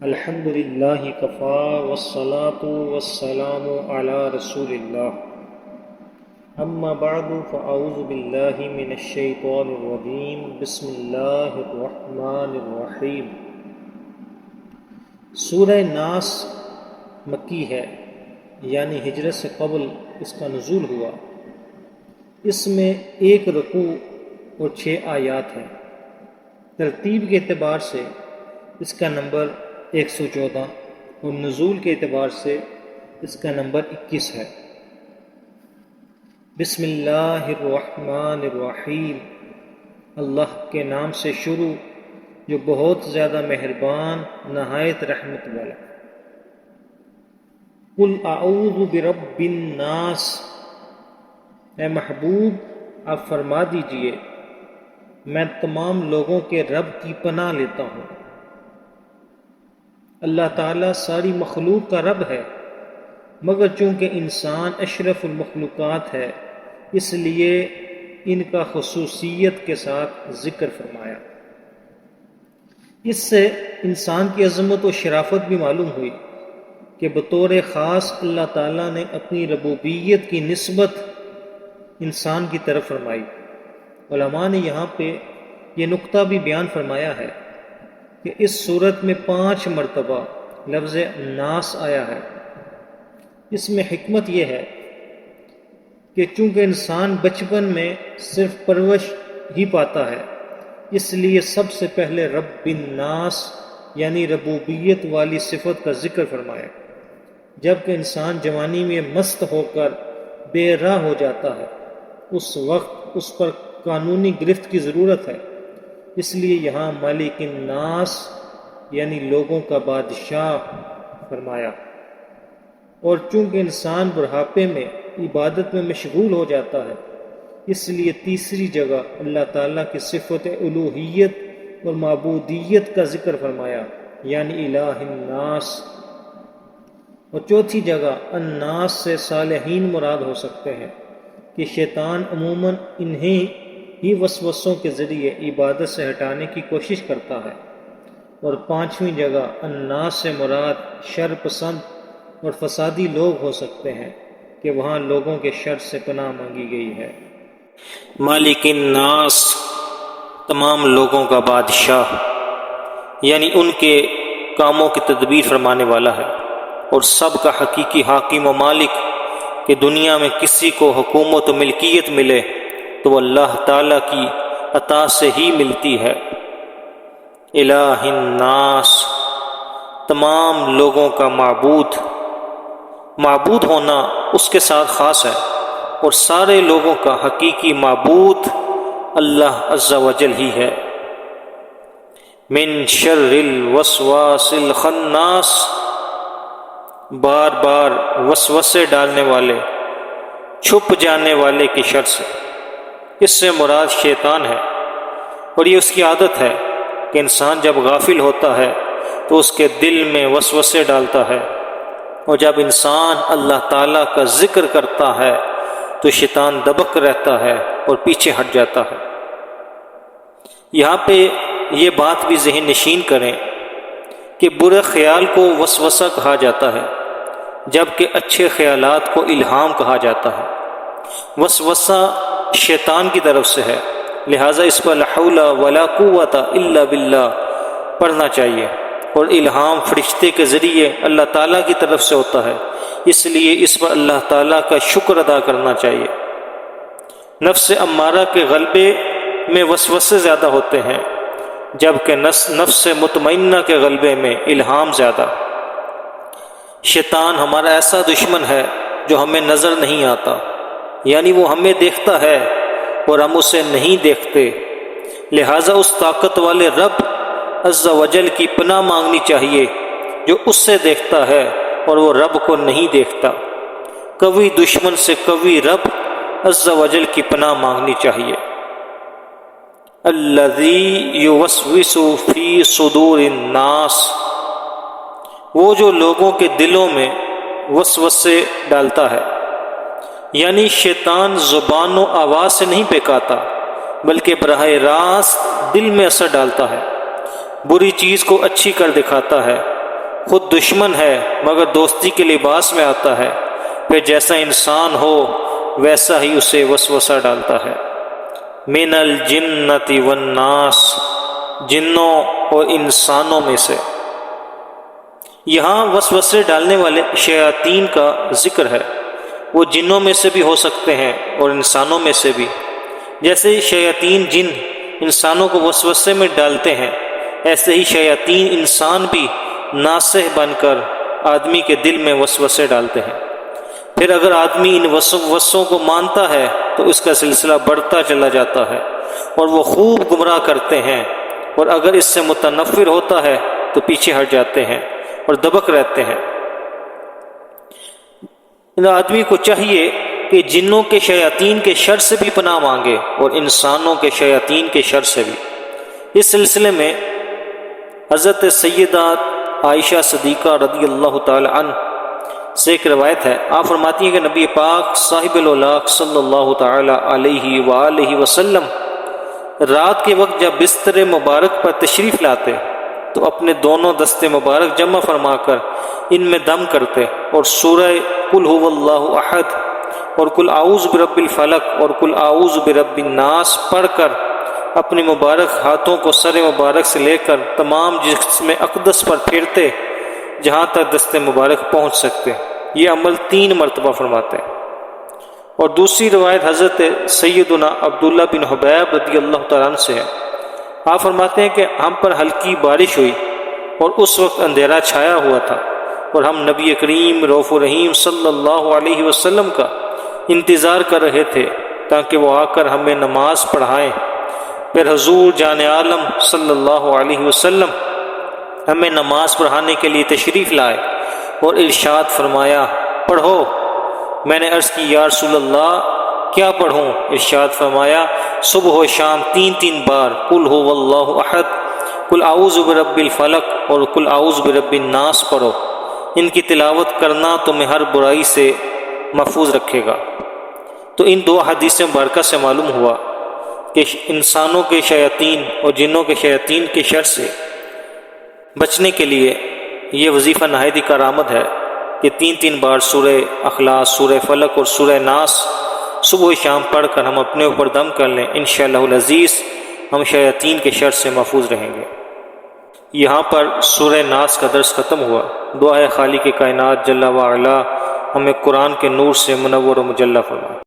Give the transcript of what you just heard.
الحمد للہ کفا والصلاة والسلام علی رسول اللہ اما بعد فاعوذ باللہ من الشیطان الرجیم بسم اللہ الرحمن الرحیم۔ سورہ ناس مکی ہے، یعنی ہجرت سے قبل اس کا نزول ہوا۔ اس میں 1 رکوع اور 6 آیات ہیں۔ ترتیب کے اعتبار سے اس کا نمبر 114 اور نزول کے اعتبار سے اس کا نمبر 21 ہے۔ بسم اللہ الرحمن الرحیم، اللہ کے نام سے شروع جو بہت زیادہ مہربان نہایت رحمت والا۔ قل اعوذ برب الناس، اے محبوب آپ فرما دیجئے میں تمام لوگوں کے رب کی پناہ لیتا ہوں۔ اللہ تعالیٰ ساری مخلوق کا رب ہے، مگر چونکہ انسان اشرف المخلوقات ہے اس لیے ان کا خصوصیت کے ساتھ ذکر فرمایا۔ اس سے انسان کی عظمت و شرافت بھی معلوم ہوئی کہ بطور خاص اللہ تعالیٰ نے اپنی ربوبیت کی نسبت انسان کی طرف فرمائی۔ علماء نے یہاں پہ یہ نقطہ بھی بیان فرمایا ہے کہ اس صورت میں 5 مرتبہ لفظ ناس آیا ہے۔ اس میں حکمت یہ ہے کہ چونکہ انسان بچپن میں صرف پرورش ہی پاتا ہے، اس لیے سب سے پہلے رب الناس یعنی ربوبیت والی صفت کا ذکر فرمایا۔ جبکہ انسان جوانی میں مست ہو کر بے راہ ہو جاتا ہے، اس وقت اس پر قانونی گرفت کی ضرورت ہے، اس لیے یہاں مالک الناس یعنی لوگوں کا بادشاہ فرمایا۔ اور چونکہ انسان بڑھاپے میں عبادت میں مشغول ہو جاتا ہے، اس لیے تیسری جگہ اللہ تعالیٰ کی صفت الوہیت اور معبودیت کا ذکر فرمایا، یعنی الہ الناس۔ اور چوتھی جگہ الناس سے صالحین مراد ہو سکتے ہیں کہ شیطان عموماً انہیں ہی وسوسوں کے ذریعے عبادت سے ہٹانے کی کوشش کرتا ہے۔ اور 5ویں جگہ الناس سے مراد شر پسند اور فسادی لوگ ہو سکتے ہیں کہ وہاں لوگوں کے شر سے پناہ مانگی گئی ہے۔ مالک الناس تمام لوگوں کا بادشاہ، یعنی ان کے کاموں کی تدبیر فرمانے والا ہے، اور سب کا حقیقی حاکم و مالک کہ دنیا میں کسی کو حکومت و ملکیت ملے تو وہ اللہ تعالیٰ کی عطا سے ہی ملتی ہے۔ الہ الناس تمام لوگوں کا معبود، معبود ہونا اس کے ساتھ خاص ہے، اور سارے لوگوں کا حقیقی معبود اللہ عز و جل ہی ہے۔ من شر الوسواس الخناس، بار بار وسوسے ڈالنے والے، چھپ جانے والے کی شر سے۔ اس سے مراد شیطان ہے، اور یہ اس کی عادت ہے کہ انسان جب غافل ہوتا ہے تو اس کے دل میں وسوسے ڈالتا ہے، اور جب انسان اللہ تعالیٰ کا ذکر کرتا ہے تو شیطان دبک رہتا ہے اور پیچھے ہٹ جاتا ہے۔ یہاں پہ یہ بات بھی ذہن نشین کریں کہ برے خیال کو وسوسہ کہا جاتا ہے، جبکہ اچھے خیالات کو الہام کہا جاتا ہے۔ وسوسہ شیطان کی طرف سے ہے، لہٰذا اس پر لا حول ولا قوت الا باللہ پڑھنا چاہیے، اور الہام فرشتے کے ذریعے اللہ تعالیٰ کی طرف سے ہوتا ہے، اس لیے اس پر اللہ تعالیٰ کا شکر ادا کرنا چاہیے۔ نفس امارہ کے غلبے میں وسوسے زیادہ ہوتے ہیں، جبکہ نفس مطمئنہ کے غلبے میں الہام زیادہ۔ شیطان ہمارا ایسا دشمن ہے جو ہمیں نظر نہیں آتا، یعنی وہ ہمیں دیکھتا ہے اور ہم اسے نہیں دیکھتے، لہٰذا اس طاقت والے رب عز و جل کی پناہ مانگنی چاہیے جو اس سے دیکھتا ہے اور وہ رب کو نہیں دیکھتا۔ قوی دشمن سے قوی رب عز و جل کی پناہ مانگنی چاہیے۔ الذی یوسوس فی صدور الناس، وہ جو لوگوں کے دلوں میں وسوسے ڈالتا ہے، یعنی شیطان زبان و آواز سے نہیں بہکاتا بلکہ براہ راست دل میں اثر ڈالتا ہے، بری چیز کو اچھی کر دکھاتا ہے خود دشمن ہے مگر دوستی کے لباس میں آتا ہے، پھر جیسا انسان ہو ویسا ہی اسے وسوسہ ڈالتا ہے۔ من الجنۃ والناس، جنوں اور انسانوں میں سے۔ یہاں وسوسے ڈالنے والے شیاطین کا ذکر ہے۔ وہ جنوں میں سے بھی ہو سکتے ہیں اور انسانوں میں سے بھی، جیسے شیاطین جن انسانوں کو وسوسے میں ڈالتے ہیں، ایسے ہی شیاطین انسان بھی ناصح بن کر آدمی کے دل میں وسوسے ڈالتے ہیں۔ پھر اگر آدمی ان وسوسوں کو مانتا ہے تو اس کا سلسلہ بڑھتا چلا جاتا ہے اور وہ خوب گمراہ کرتے ہیں، اور اگر اس سے متنفر ہوتا ہے تو پیچھے ہٹ جاتے ہیں اور دبک رہتے ہیں۔ ان آدمی کو چاہیے کہ جنوں کے شیاطین کے شر سے بھی پناہ مانگے اور انسانوں کے شیاطین کے شر سے بھی۔ اس سلسلے میں حضرت سیدہ عائشہ صدیقہ رضی اللہ تعالی عنہ سے ایک روایت ہے۔ آپ فرماتی ہیں کہ نبی پاک صاحب الاولاق صلی اللہ تعالی علیہ وآلہ وسلم رات کے وقت جب بستر مبارک پر تشریف لاتے تو اپنے دونوں دستے مبارک جمع فرما کر ان میں دم کرتے اور سورہ قل ھو اللہ احد اور قل اعوذ برب الفلق اور قل اعوذ برب الناس پڑھ کر اپنے مبارک ہاتھوں کو سر مبارک سے لے کر تمام جسم اقدس پر پھیرتے جہاں تک دست مبارک پہنچ سکتے۔ یہ عمل 3 مرتبہ فرماتے ہیں۔ اور دوسری روایت حضرت سیدنا عبداللہ بن حبیب رضی اللہ تعالیٰ عنہ سے ہے۔ آپ فرماتے ہیں کہ ہم پر ہلکی بارش ہوئی اور اس وقت اندھیرا چھایا ہوا تھا، اور ہم نبی کریم رؤوف الرحیم صلی اللہ علیہ وسلم کا انتظار کر رہے تھے تاکہ وہ آ کر ہمیں نماز پڑھائیں۔ پھر حضور جان عالم صلی اللہ علیہ وسلم ہمیں نماز پڑھانے کے لیے تشریف لائے اور ارشاد فرمایا پڑھو۔ میں نے عرض کی یا رسول اللہ کیا پڑھوں؟ ارشاد فرمایا صبح و شام 3 بار قل ھو اللہ احد، قل اعوذ برب الفلق اور قل اعوذ برب الناس پڑھو۔ ان کی تلاوت کرنا تمہیں ہر برائی سے محفوظ رکھے گا۔ تو ان 2 حدیث مبارکہ سے معلوم ہوا کہ انسانوں کے شیاطین اور جنوں کے شیاطین کے شر سے بچنے کے لیے یہ وظیفہ نہایت ہی کارآمد ہے کہ 3 بار سورہ اخلاص، سورہ فلق اور سورہ ناس صبح و شام پڑھ کر ہم اپنے اوپر دم کر لیں، انشاءاللہ العزیز ہم شیاطین کے شر سے محفوظ رہیں گے۔ یہاں پر سورہ ناس کا درس ختم ہوا۔ دعا ہے خالق کائنات جل وعلا ہمیں قرآن کے نور سے منور و مجلی فرمائے۔